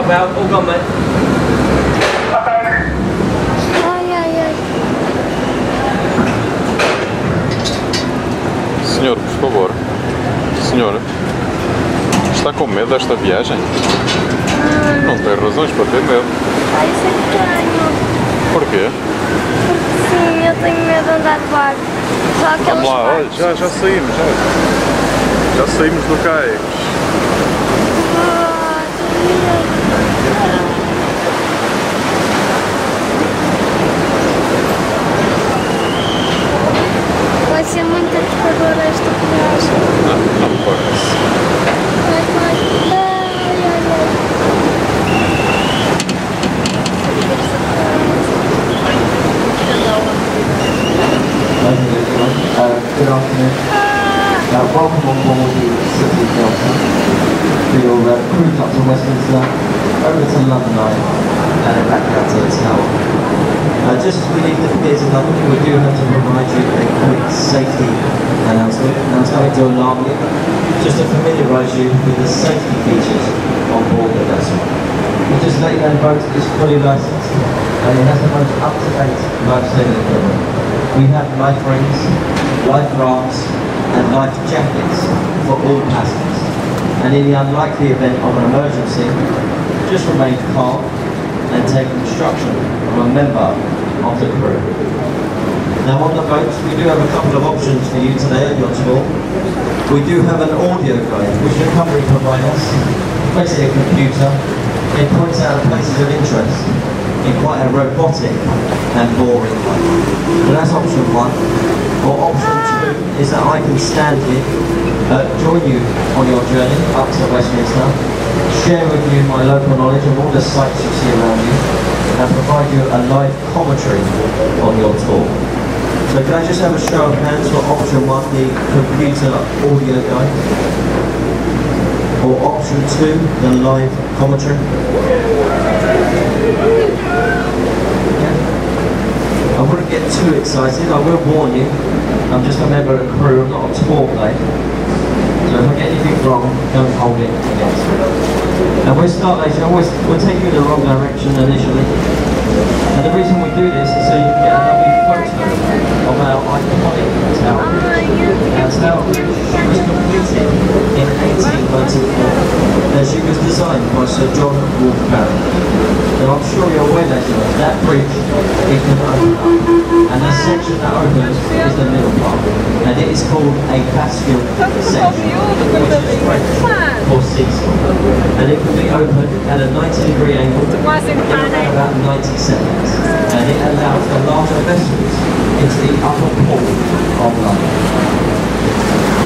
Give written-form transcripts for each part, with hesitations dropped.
Well, all gone, mate. Senhor, por favor. Senhor, está com medo desta viagem? Não tem razões para ter medo. Ai, isso é estranho. Porquê? Porque sim, eu tenho medo de andar de barco. Só aqueles Vamos lá, olha, já saímos, já saímos do cais. Vai ser muito aterradora esta viagem. Não me parece. Good afternoon. Welcome on board the City Delta for your cruise up to Westminster, over to London Line, and back down to the Tower. Just as we leave the piers in London, we do have to provide you a quick safety announcement. Now it's going to alarm you, just to familiarise you with the safety features on board the vessel. We'll just let you know the boat is fully licensed and it has the most up-to-date life-saving equipment. We have life rings, life rafts and life jackets for all passengers. And in the unlikely event of an emergency, just remain calm and take instruction from a member of the crew. Now on the boat, we do have a couple of options for you today on your tour. We do have an audio guide, which the company provides us. Basically a computer. It points out places of interest in quite a robotic and boring way. So that's option one. Or option two is that I can stand here, join you on your journey up to Westminster, share with you my local knowledge of all the sights you see around you, and provide you a live commentary on your tour. So can I just have a show of hands for option one, the computer audio guide? Or option two, the live commentary? I wouldn't get too excited, I will warn you. I'm just a member of the crew, I'm not a tour guide. So if I get anything wrong, don't hold it against me. And we'll start later, we'll take you in the wrong direction initially. And the reason we do this is so you can get a lovely photo of our iconic tower. Our tower was completed in 1894 and she was designed by Sir John Wolfe Barrett. Now I'm sure you're aware that bridge is the open up, and the section that opens is the middle part, and it is called a bascule section, which is French for seesaw, and it can be opened at a 90-degree angle in around about 90 seconds, and it allows the larger vessels into the upper pool of London.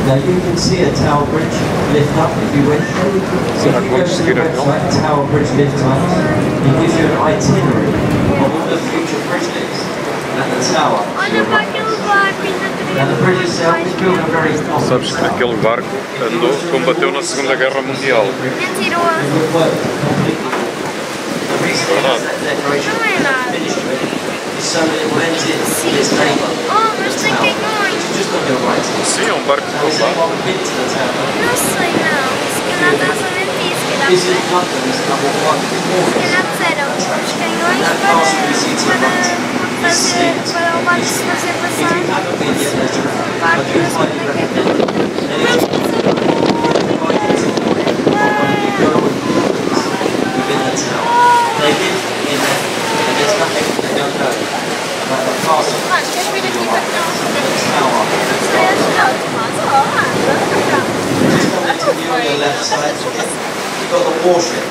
Now you can see a Tower Bridge lift up if you wish. So if you go to the website Tower Bridge Lift Times, it gives you an itinerary of all the future bridge lifts at the tower. Now the bridge itself is built a very Sabes que aquele barco combateu na Segunda Guerra Mundial. So that it will enter its neighbour. Sim, é barco de combate. Não sei não, se calhar estás a mentir, se calhar disseram os canhões para o barco se fazer passar barco there's nothing they don't know about the castle. Just on the left side, you've got the warship.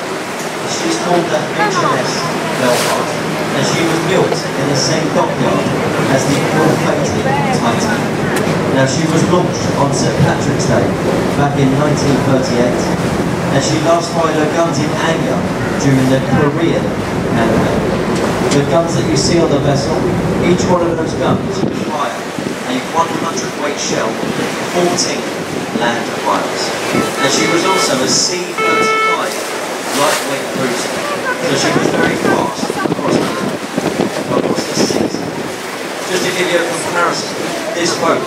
She's called the HMS Belfast, and she was built in the same dockyard as the ill-fated Titan. Now she was launched on St Patrick's Day back in 1938, and she last fired her guns in anger during the Korean campaign. The guns that you see on the vessel, each one of those guns will fire a 100-weight shell, 14 land miles. And she was also a C-35 lightweight cruiser, so she was very fast across the seas. Just to give you a comparison, this boat,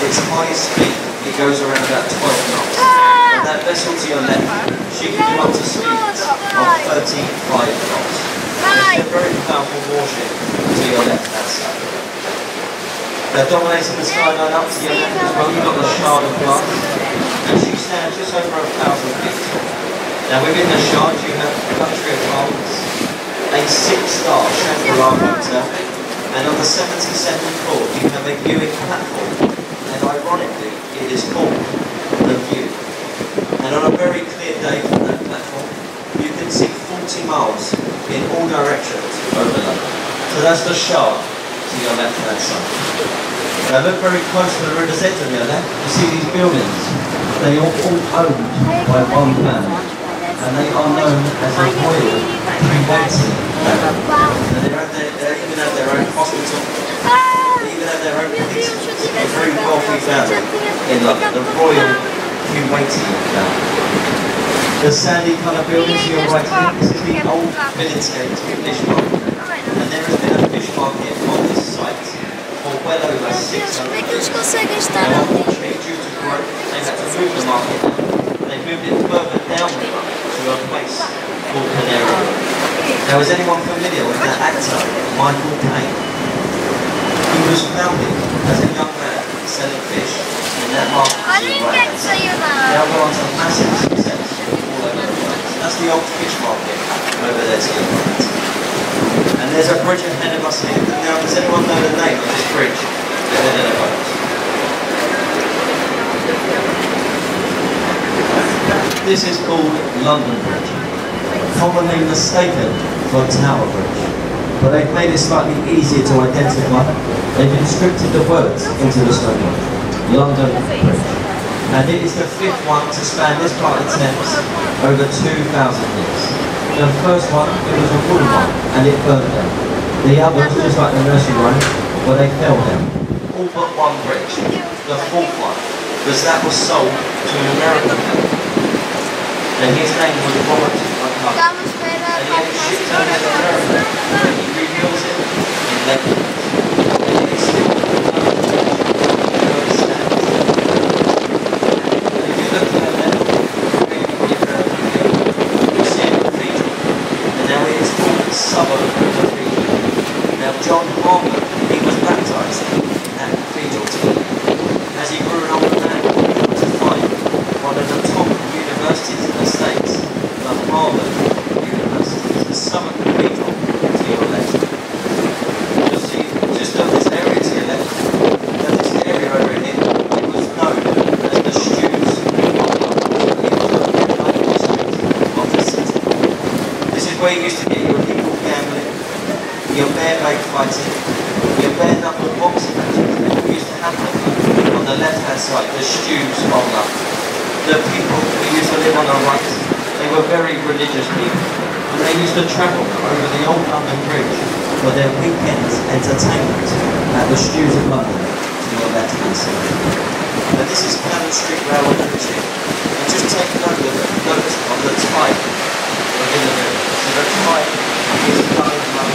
its high speed, it goes around about 12 knots. And that vessel to your left, she can go up to speeds of knots. It's a very powerful warship to your left-hand side. Now dominating the skyline up to your left as well, you've got the Shard of Glass, and she stands just over 1,000 feet tall. Now within the Shard you have the country of France, a 6-star Shangri-La hotel, and on the 72nd floor you have a viewing platform, and ironically it is called The View. And on a very clear day from that platform, you can see 40 miles in all directions over London. So that's the Shard to your left-hand side. Now look very close to the River Zetton here there. You see these buildings? They are all owned by one family, and they are known as the Royal Westminster. And they even have their own hospital, they even have their own police. A very wealthy family in London, the Royal Westminster. The sandy colour buildings to your right hand, this is the old military fish market. And there has been a fish market on this site for well over 600 years. Now unfortunately, due to growth, they had to move the market. They moved it further down the road to a place called Canary Wharf. Now is anyone familiar with that actor, Michael Caine? He was founded as a young man selling fish in that market to the right hand side. Now we're on to massive success. That's the old fish market over there to your right. And there's a bridge ahead of us here. Now, does anyone know the name of this bridge ahead of the boat? This is called London Bridge, commonly mistaken for Tower Bridge. But they've made it slightly easier to identify. They've inscripted the words into the stonework. London Bridge. And it is the 5th one to span this part of the Thames over 2,000 years. The first one, it was a wooden one, and it burned down. The others, just like the nursery rhyme, well, they fell down. All but one bridge, the 4th one, because that was sold to an American company. And his name was Robert McCullough. And he had it shipped over to America, and he rebuilt it in Lebanon. And it is still John Harmon, he was baptised at the cathedral too. As he grew an older man, he went to find one of the top universities in the States, the Harvard University, the Southern Cathedral to your left. You'll see just on this area to your left, and this area over here, it was known as the Stews of London. It was the London street of the city. This is where you used to get your illegal gambling, your bare-leg fighting, your bare-knuckle boxing matches, and what used to happen on the left-hand side, the Stews of London. The people who used to live on the right, they were very religious people, and they used to travel over the old London Bridge for their weekend entertainment at the Stews of London to your left-hand side. Now this is Cannon Street Railway Bridge here, and just take note of the tide within the river. So the tide is coming from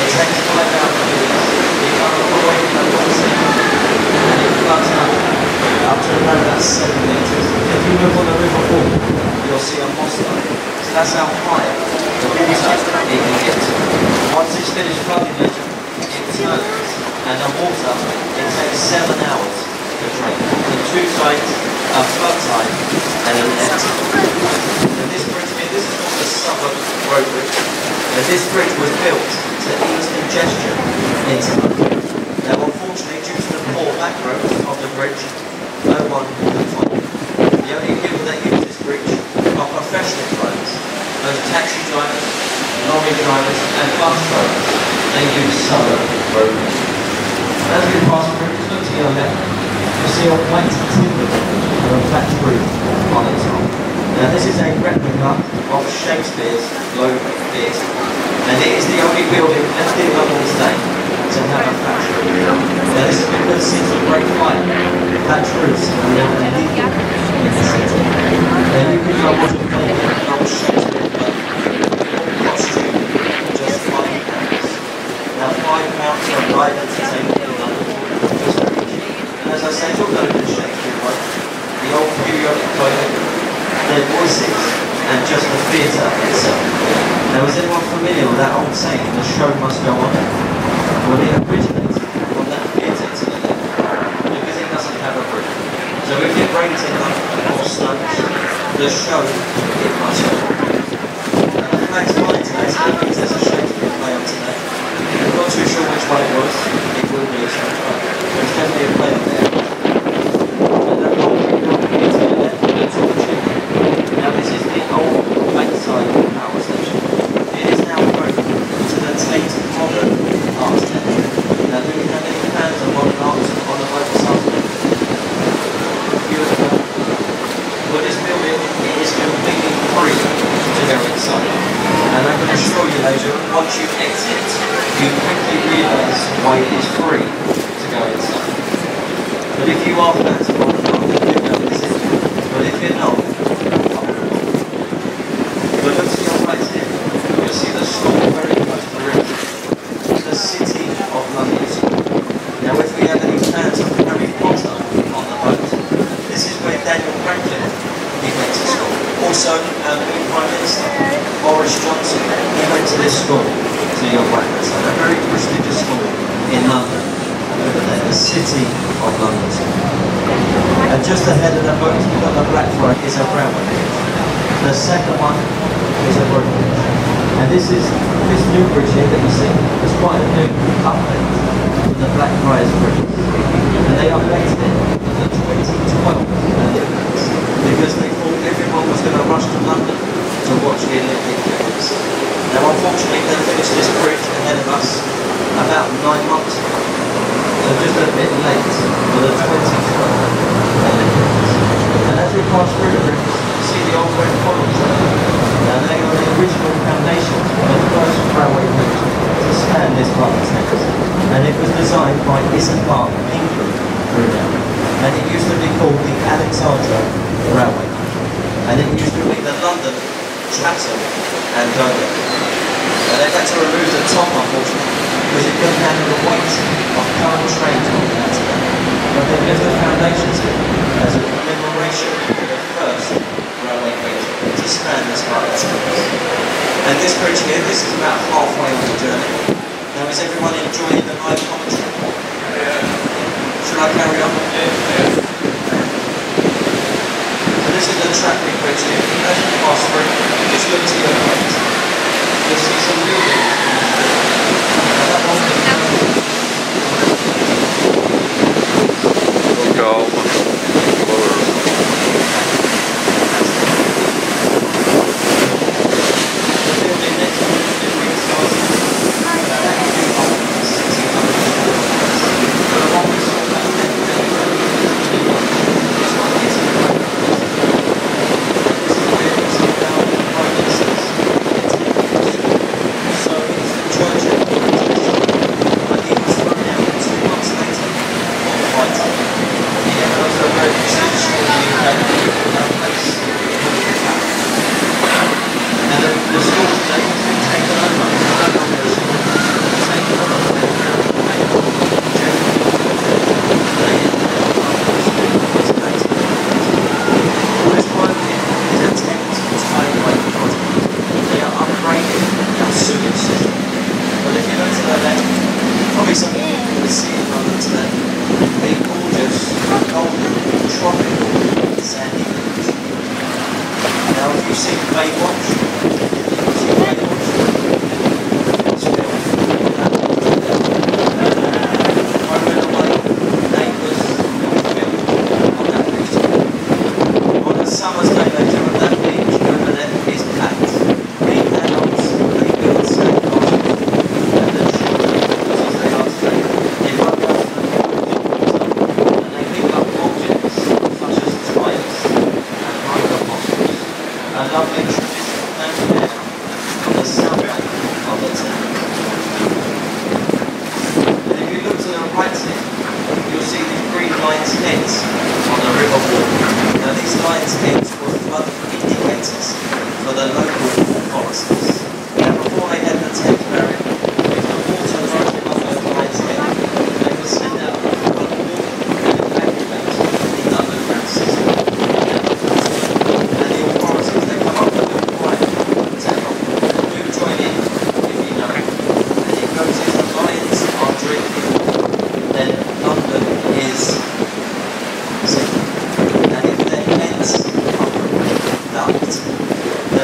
it takes 5 hours to do this. You come all the way from the north side, and it floods up to around about 7 metres. If you look on the river wall, you'll see a moss line. So that's how high the water it can get to. Once it's finished flooding, it turns, and the water, it takes 7 hours to drain. The 2 sides are flood tide and an ebb tide. And this bridge here, this is called the Southwark Road Bridge. And this bridge was built to ease congestion into London. Now unfortunately, due to the poor back roads of the bridge, no one can follow. The only people that use this bridge are professional drivers. Those taxi drivers, lorry drivers and bus drivers. They use Southwark Road Bridge. As we pass the bridge, look to your left, you'll see a white timber bridge with a flat roof on its top. Now this is a replica of Shakespeare's Globe Theatre, and it is the only building left in London today to have a thatch roof. Now this has been built since the Great Fire. Thatch roofs are now illegal in the city. Now you can go watch the play here at old Shakespeare Club. All costume just £5. Now £5 for a live entertainment in London is very cheap. And as I say, it's all known as Shakespeare Club. The old periodic clothing, their voices and just the theatre itself. Now, is anyone familiar with that old saying, the show must go on? Well, it originates from that theatre to the left, because it doesn't have a roof. So if it rains in London or snows, the show, it must go on. Now, the flag's flying today, so that means there's a Shakespeare play on today. I'm not too sure which one it was. It will be a show, but there's definitely a play on there. And that whole thing from here to the left, the torching. Now, this is the old lakeside power station. It is now moved to the Thames modern art centre. Now, do we have any fans of modern art on the boat this afternoon? Beautiful. Well, this building is completely free to go inside. And I'm going to show you later, once you exit, you quickly realise why it is free to go inside. But if you are fans of modern art, then do go visit. But if you're not, but look to your right here, you'll see the school very close to the river. The City of London School. Now, if we have any fans of Harry Potter on the boat, this is where Daniel Franklin went to school. Also, our new Prime Minister, Boris Johnson, he went to this school, to your right hand side, a very prestigious school in London. Over there, the City of London School. And just ahead of the boat, you've got the black flag, is a railway bridge. The second one is a road bridge. And this new bridge here that you see is quite a new update to the Blackfriars Bridge. And they updated it in the 2012 Olympics because they thought everyone was going to rush to London to watch the Olympic Games. Now, unfortunately, they finished this bridge ahead of us about 9 months ago. So just a bit late for the 2012 Olympics. And as we pass through the bridge, you see the old red columns there. Now, they are the original foundations for the first railway bridge to span this part of Thames. And it was designed by Isambard England through there. And it used to be called the Alexandra Railway. And it used to be the London, Chatham and Dover. And they've had to remove the top, unfortunately, because it couldn't handle the weight of current trains on the today. But they've left the foundations here as a commemoration of the first railway bridge to span this part of Thames. And this bridge here, this is about halfway on the journey. Now, is everyone enjoying the live commentary? Should I carry on? So this is the traffic bridge here. As you pass through, just look to your right. You'll see some buildings.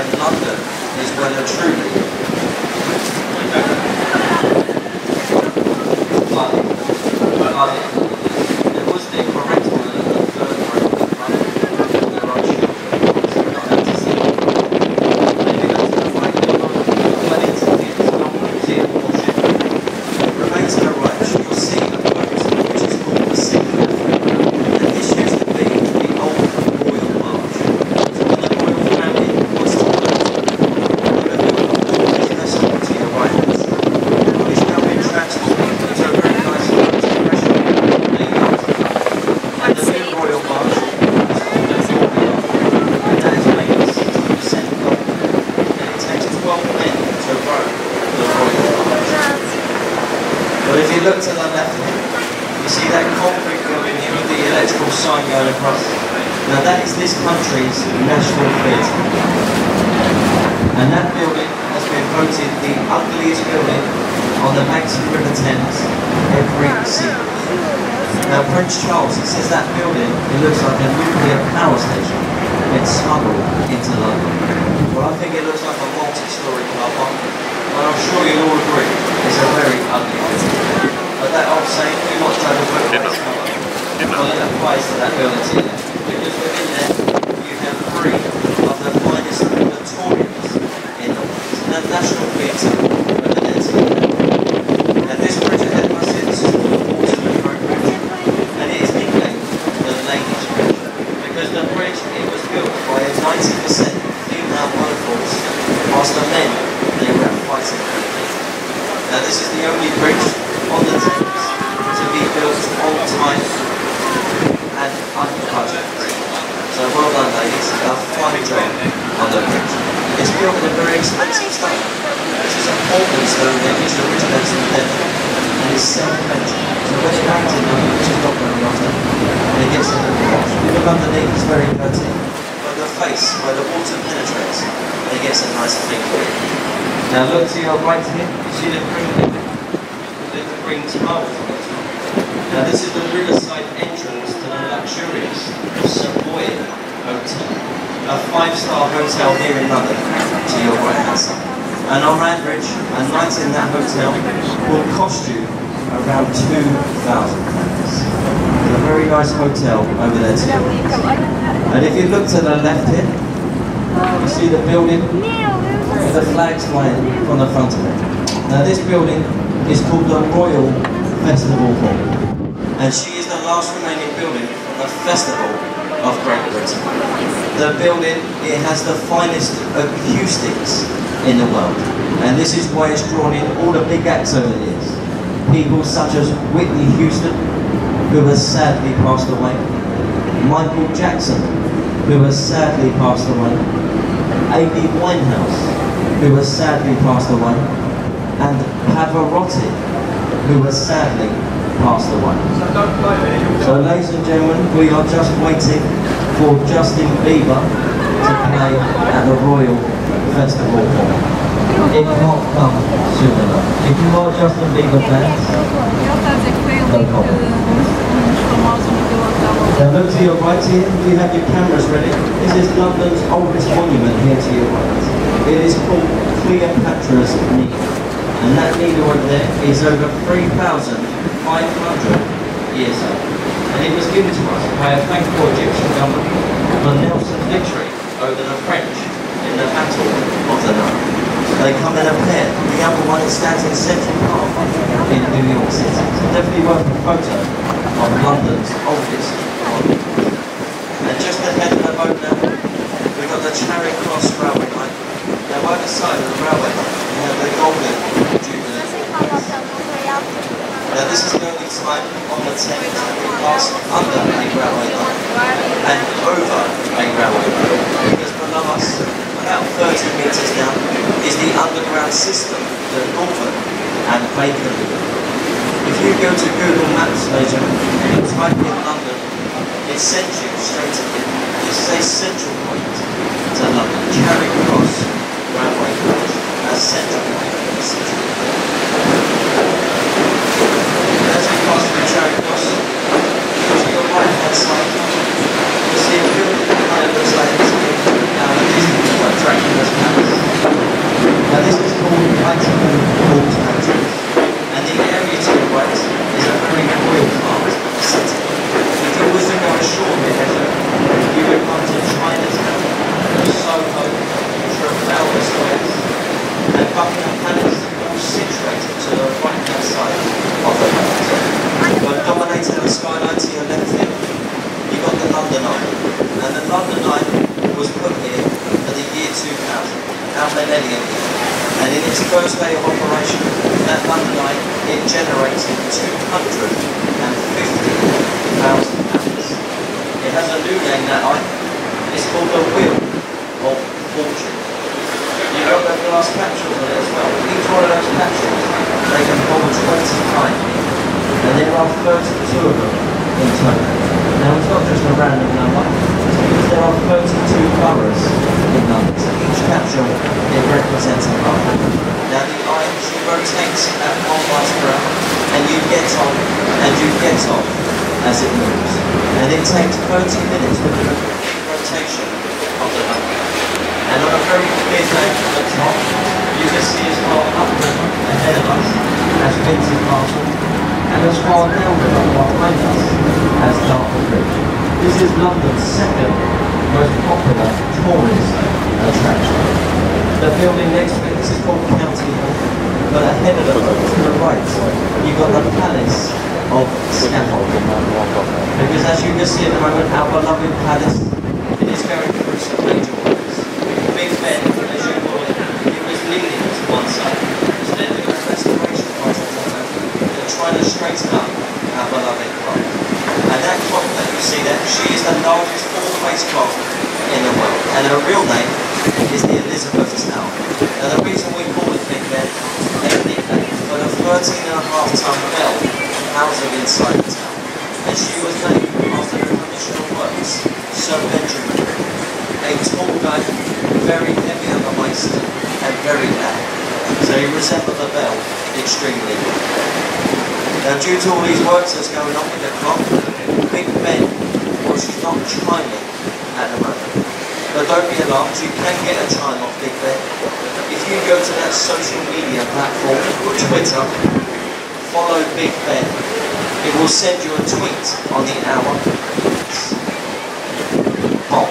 that London is well and truly. But it was the correct word of the third row. There are children, so we're not able to see. Maybe that's the right Wellington is not Museum or Shipwreck. Remain to the right, you'll see a boat which is called the Signal. And this used to be the old royal barge. So when the royal family was to boat, they were built this vessel to your right hand side. It's now been transformed into a very nice boat expression. And the new royal barge is called the Acompanham-me, and that is made of 60% gold. And it takes 12 men to row the royal barge. But if you look to the left here, you see that concrete building here with the electrical sign going across. Now that is this country's national theatre. And that building has been voted the ugliest building on the banks of the River Thames every single year. Now Prince Charles, he says that building, it looks like a nuclear power station. It's smuggled into London. Well, I think it looks like a multi-storey car park, but I'm sure you'll all agree it's a very ugly building. But that old saying, do not judge a book by its cover. Well, it applies to that building too, because within there you have three of the finest auditoriums in the world. And the National Theatre over there too. And this bridge ahead of us here, this is called the Waterloo Road Bridge. And it is nicknamed the Ladies' Bridge, because the bridge, it was built by a 90% female workforce, whilst the men, they were fighting for the king. Now this is the only bridge on the Thames to be built on time and under budget. So well done ladies, a fine job on the bridge. It's built in a very expensive stone. This is a Portland stone which originates in Denver and is self-painted. So when it rains in London, which is not very often, and it gets a little wash. Even underneath it's very dirty, but the face, where the water penetrates, it gets a nice clean green. Now look to your right here, you see the green Queen's Marble. Now this is the riverside entrance to the luxurious Savoy Hotel, a 5-star hotel here in London, to your right hand side. And on average, a night in that hotel will cost you around £2,000. It's a very nice hotel over there too. And if you look to the left here, you see the building with the flags flying from the front of it. Now this building is called the Royal Festival Hall, and she is the last remaining building from the Festival of Great Britain. The building, it has the finest acoustics in the world, and this is why it's drawn in all the big acts over the years. People such as Whitney Houston, who has sadly passed away, Michael Jackson, who has sadly passed away, A.B. Winehouse, who has sadly passed away, and Pavarotti, who has sadly passed away. So ladies and gentlemen, we are just waiting for Justin Bieber to play at the Royal Festival Hall. It can't come soon enough. If you are Justin Bieber fans, no problem. Now look to your right here, if you have your cameras ready. This is London's oldest monument here to your right. It is called Cleopatra's Needle. And that needle over there is over 3,500 years old. And it was given to us by a faithful Egyptian government for Nelson's victory over the French in the Battle of the Nile. They come in a pair. The other one stands in Central Park in New York City. So definitely worth a photo of London's oldest monument. And just ahead of the boat now, we've got the Charing Cross railway line. Now by the side of the railway line, we have the Golden Jubilee. Now this is the only time on the Thames that we pass under a railway line and over a railway line, because below us, about 30 metres down, is the underground system that Northern and Bacon. If you go to Google Maps later and you type in London, it sends you straight to here. This is a central point to London. Charing Cross railway bridge, a central point to the city. As we pass through Charing Cross, to your right hand side, you see a building that kind of looks like it's been Disney attraction as well. Buckingham Palace, all situated to the right-hand side of the mountain. But dominating the skyline to your left here, you've got the London Eye. And the London Eye was put here for the year 2000, our millennium year. And in its first day of operation, that London Eye, it generated 250,000 pounds. It has a new name, that eye. It's called the Wheel of Fortune. You've got the glass capsules on it as well. Each one of those capsules, they can hold 25 here. And there are 32 of them in total. Now it's not just a random number, it's because there are 32 boroughs in London. So each capsule, it represents a borough. Now the eye, she rotates at 1 miles per hour, and you get on, and you get off as it moves. And it takes 30 minutes to do a rotation of the number. And on a very clear day from the top, you can see as far upriver ahead of us as Windsor Castle, and as far downriver behind us as Dartford Bridge. This is London's second most popular tourist attraction. The building next to it, this is called County Hall, but ahead of it, to the right, you've got the Palace of Scaffolding. Because as you can see at the moment, our beloved palace, it is going through some major works. Big Ben, as you call it, it was leaning to one side. So they're doing a restoration project on that. They're trying to straighten up our beloved clock. And that clock that you see there, she is the largest all-face clock in the world. And her real name is the Elizabeth Tower. Now the reason we call it Big Ben, they're nicknamed for the 13.5-ton bell housing inside the tower. And she was named after the commissioner of works, Sir Benjamin, a tall guy, very heavy on the waist and very loud. So he resembled the bell extremely well. Now due to all these works that's going on with the clock, Big Ben, well, she's not chiming at the moment. But don't be alarmed, you can get a chime off Big Ben. If you go to that social media platform, Twitter, follow Big Ben, it will send you a tweet on the hour. Pop.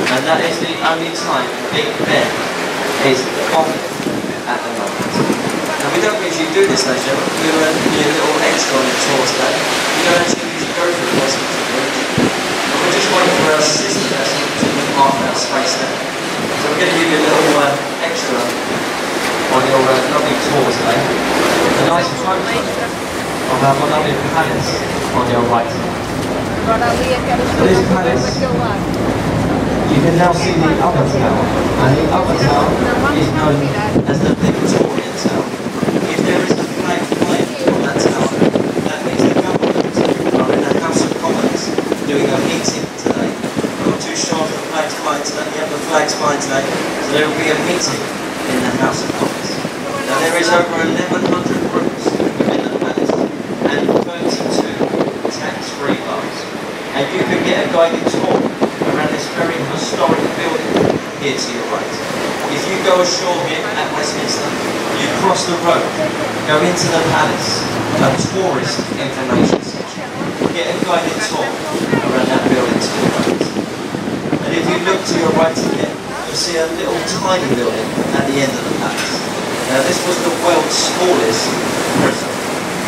And that is the only time Big Ben is on at the moment. And we don't usually do this, ladies and gentlemen. We do a little extra on the tour today. We don't actually usually go through the Westminster Bridge. But we're just waiting for our sister vessel to depart our space there. So we're going to give you a little extra on your lovely tour today. A nice photo of our beloved palace on your right. So this palace, you can now see the upper tower, and the upper tower is known as the Victorian Tower. If there is a flag flying on that tower, that means the government are in the House of Commons doing a meeting today. I'm not too sure if the flag's flying today. Yeah, the flag's flying today, so there will be a meeting in the House of Commons. Now there is over 1,100 rooms within the palace and 32 tax-free bars. And you can get a guided tour around this very historic building here to your right. If you go ashore here at Westminster, you cross the road, go into the palace, a tourist information section. Get a guided tour around that building to your right. And if you look to your right again, you'll see a little tiny building at the end of the palace. Now this was the world's smallest prison,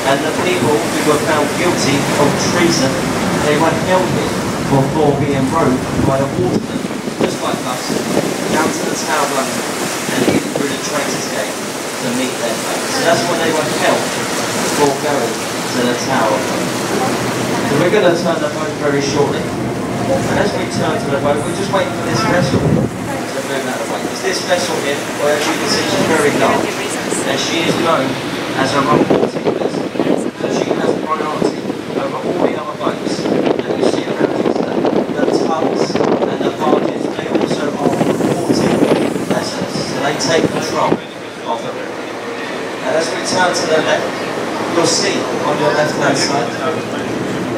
and the people who were found guilty of treason, they were held here before being rowed by the watermen, just like us, down to the Tower of London and in through the Traitors' Gate to meet their fate. So that's when they were held before going to the Tower of London. So we're going to turn the boat very shortly, and as we turn to the boat, we're just waiting for this vessel to move out of the way. Because this vessel here, well, as you can see, she's very large, and she is known as a reporting vessel. So she has priority over all the other boats that you see around you today. The tugs and the barges, they also are reporting vessels. So they take control of the river. And as we turn to the left, you'll see on your left-hand side,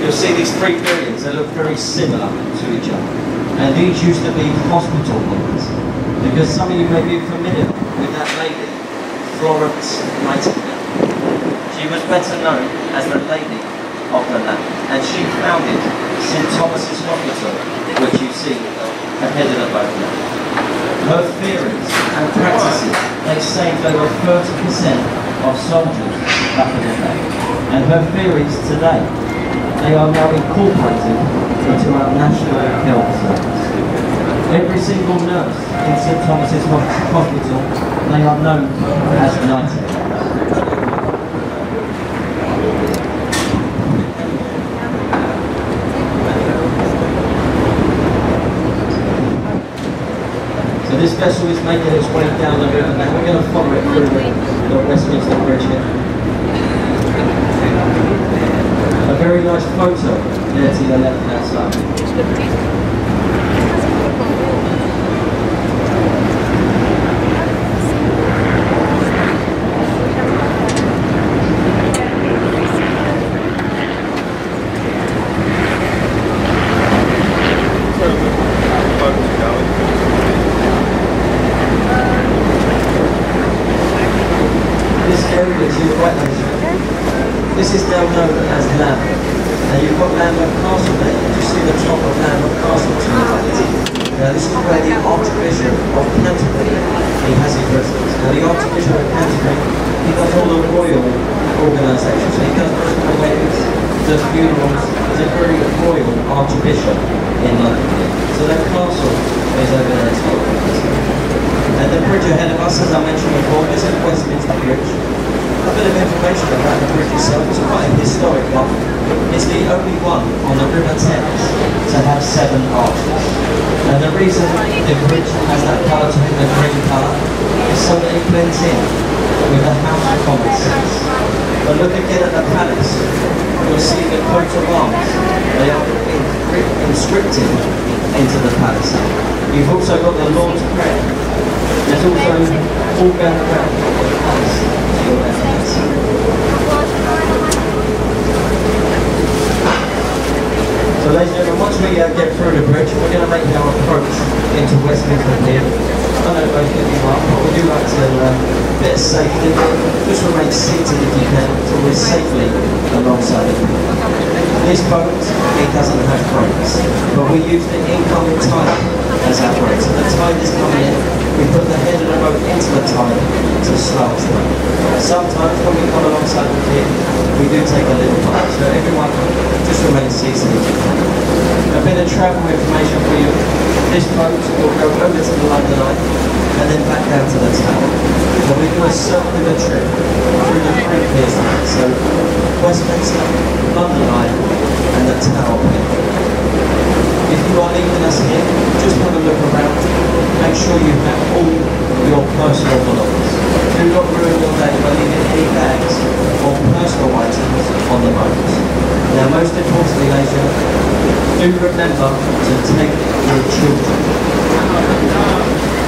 you'll see these three buildings that look very similar to each other. And these used to be hospital buildings, because some of you may be familiar with that lady, Florence Nightingale. She was better known as the Lady of the Lamp, and she founded St Thomas's Hospital, which you see ahead of the boat now. Her theories and practices they saved over 30% of soldiers back in the day. And her theories today, they are now incorporated into our National Health Service. Every single nurse in St Thomas's Hospital, they are known as nightingales. So this vessel is making its way down the river now. We're going to follow it through the Westminster Bridge here. A very nice photo there to the left-hand side. This is now known as Lambeth. Now you've got Lambeth Castle there. You see the top of Lambeth Castle to the right. Now this is where the Archbishop of Canterbury, he has his residence. Now the Archbishop of Canterbury, he does all the royal organisations. So he does most of the weddings, the funerals. He's a very royal Archbishop in London. So that castle is over there too. And the bridge ahead of us, as I mentioned before, is at Westminster Bridge. A bit of information about the bridge itself. It's quite a historic one. It's the only one on the River Thames to have 7 arches. And the reason the bridge has that colour to it, the green colour, is so that it blends in with the House of Commons. But look again at the palace. You'll see the coat of arms. They are inscripted into the palace. You've also got the Lord's Prayer. There's also all going around the palace. So ladies and gentlemen, once we get through the bridge, we're going to make our approach into Westminster here. I know most of you are, but we do like to bit of safety. Just remain seated if you can, until we're safely alongside it. This boat, it doesn't have brakes, but we use the incoming tide as our brakes. So the tide is coming in, we put the head of the boat into the tide to slow us down. Sometimes when we come alongside the pier, we do take a little bite, so everyone just remain seated if you can. A bit of travel information for you. This boat will go over to the London Eye and then back down to the Tower. So we do a circular trip through the 3 piers there. So Westminster, London Eye and the Tower Pier. If you are leaving us here, just have a look around. Make sure you have all your personal belongings. Do not ruin your day by leaving any bags or personal items on the boat. Now most importantly, ladies and gentlemen, do remember to take your children.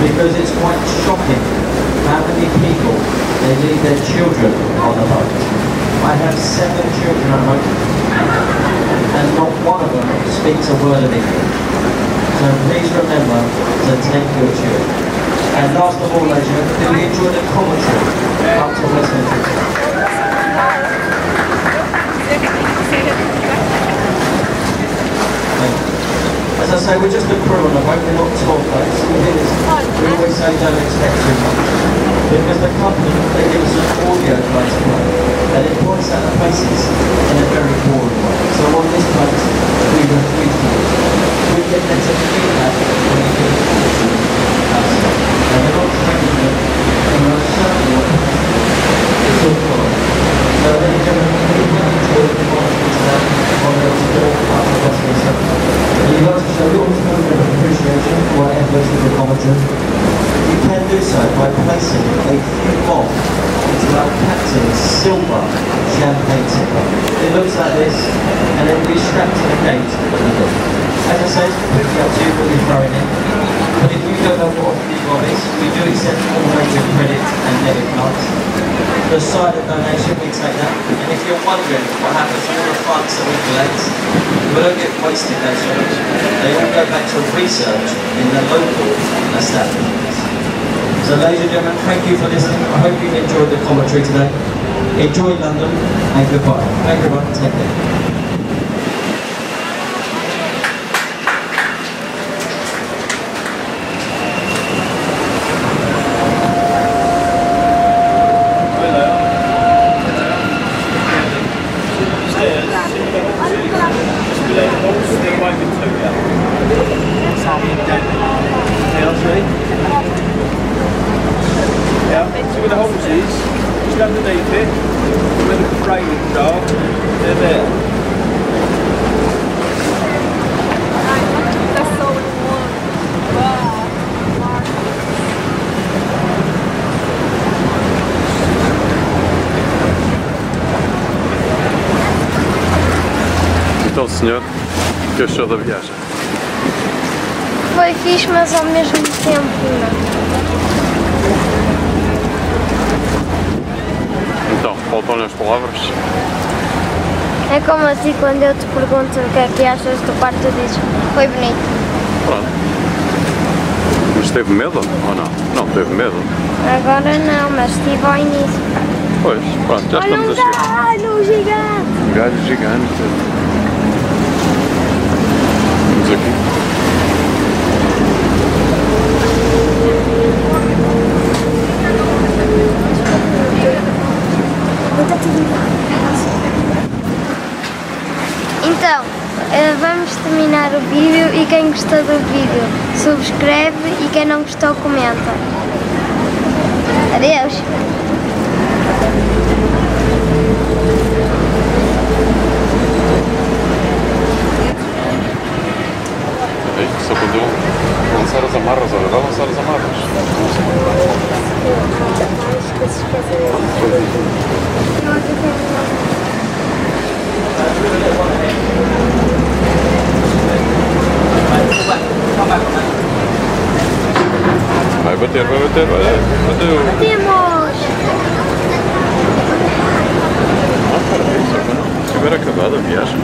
Because it's quite shocking how many people they leave their children on the boat. I have 7 children at home, and not one of them speaks a word of English. So please remember to take your children. And last of all, ladies and gentlemen, do you enjoy the commentary up to Westminster? As I say, we're just a crew on the boat, we're not tour boats. We always say don't expect too much. Because the company, they give us an audio play to play, and it points out the faces in a very boring way. So on this boat, we refuse to use it. We get them to feedback when we do it outside. And we're not training them, and we're certainly not it's all fun. So ladies and gentlemen, we will enjoy the commentary today on the tour up to Westminster. And you'd like to show your token of appreciation for our efforts with the commentary. You can do so by placing a few bob into our captain's silver champagne tipper. It looks like this, and it will be strapped to the gate of the boat. As I say, it's completely up to you what you're throwing in. But if you don't know what a few bob is, we do accept all major credit and debit cards. The side of donation, we take that. And if you're wondering what happens to all the funds that we collect, we don't get wasted, those funds. They all go back to research in the local establishments. So ladies and gentlemen, thank you for listening. I hope you've enjoyed the commentary today. Enjoy London and goodbye. Thank you everyone, take care. Yeah, see where the holes is, just underneath it, where the railings are, they're there. Então, senhor, o que achou da viagem? Foi fixe, mas ao mesmo tempo não. Então, faltam-lhe as palavras? É como assim quando eu te pergunto o que achas do parque, tu dizes, foi bonito. Pronto. Mas teve medo ou não? Não teve medo? Agora não, mas estive ao início. Pois, pronto, já estamos a chegar. Galho gigante! Um galho gigante. Vamos aqui. Então, vamos terminar o vídeo e quem gostou do vídeo subscreve e quem não gostou comenta. Adeus! Só quando eu lançar as amarras, olha, vai lançar as amarras. Vai bater, olha, bateu. Temos! Não, para isso, se tiver acabado a viagem.